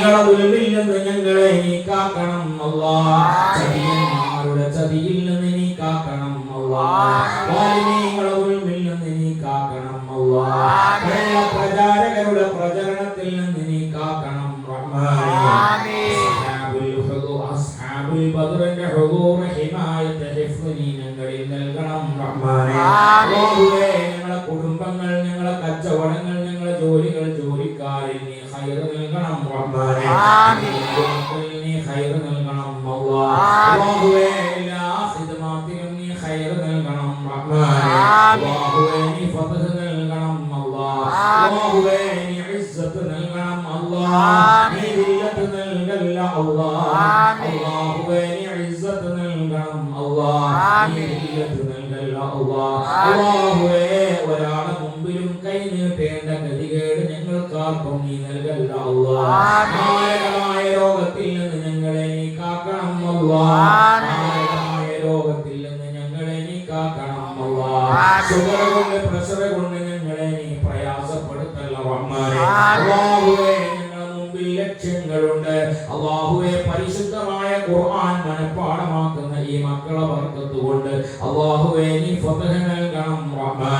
ഞങ്ങളെ ദുൽമിൽ നിന്ന് ഞങ്ങളെ നീ കാക്കണം അല്ലാഹ്. ചതിയന്മാരുടെ ചതിയിൽ നിന്ന് നീ കാക്കണം അല്ലാഹ്. വാലിമീങ്ങളുടെ ദുൽമിൽ നിന്ന് നീ കാക്കണം അല്ലാഹ്. പ്രചാരകരുടെ പ്രചരണത്തിൽ നിന്ന് നീ കാക്കണം റഹ്മാനേ. അസ്ഹാബുൽ ബദറിന്റെ ഹുദൂർ ഹിമായത്ത് ഹിഫ്ദ് നീ ഞങ്ങളിൽ നൽകണം റഹ്മാനേ. അല്ലാഹുവേ ഞങ്ങളുടെ കുടുംബങ്ങൾ, ഞങ്ങളുടെ കച്ചവടങ്ങൾ, ഞങ്ങളുടെ ജോലികൾ, ജോലിക്കാരിൽ നീ ഖൈർ നൽകണം റഹ്മാനേ. നീ ഖൈർ നൽകണം അല്ലാഹുവേ. എല്ലാ ഖിദ്മാത്തിലും നീ ഖൈർ നൽകണം റഹ്മാനേ. അല്ലാഹുവേ നീ ഫത്ഹ് നൽകണം അല്ലാഹുവേ. നീ ഇസ്സത്ത് നൽകണം അല്ലാഹ്. നീ ദില്ലത്ത് നൽകല്ല അല്ലാഹ്. അല്ലാഹുവേ നീ ഇസ്സത്ത് നൽകണം അല്ലാഹ്. നീ ദില്ലത്ത് നൽകല്ല അല്ലാഹ്. അല്ലാഹുവേ ഒരാളുടെ മുമ്പിലും കൈ നീട്ടേണ്ട ഗതികേട് ഞങ്ങൾക്കാർക്കും നീ നൽകല്ല അല്ലാഹ്. മാരകമായ രോഗത്തിൽ നിന്ന് ഞങ്ങളെ നീ കാക്കണം അല്ലാഹ്. മാരകമായ രോഗത്തിൽ നിന്ന് ഞങ്ങളെ നീ കാക്കണം അല്ലാഹ്. ഷുഗർ കൊണ്ട്, പ്രഷർ കൊണ്ട് ഞങ്ങളെ നീ പ്രയാസപ്പെടുത്തല്ല റഹ്മാനേ. അല്ലാഹുവേ ഞങ്ങളുടെ മുമ്പിൽ ലക്ഷ്യങ്ങളുണ്ട് അല്ലാഹുവേ. പരിശുദ്ധമായ ഖുർആൻ മനഃപാഠമാക്കുന്ന ഈ മക്കളെ ബർക്കത്ത് കൊണ്ട് അല്ലാഹുവേ നീ ഫത്ഹ് നൽകണം റഹ്മാനേ.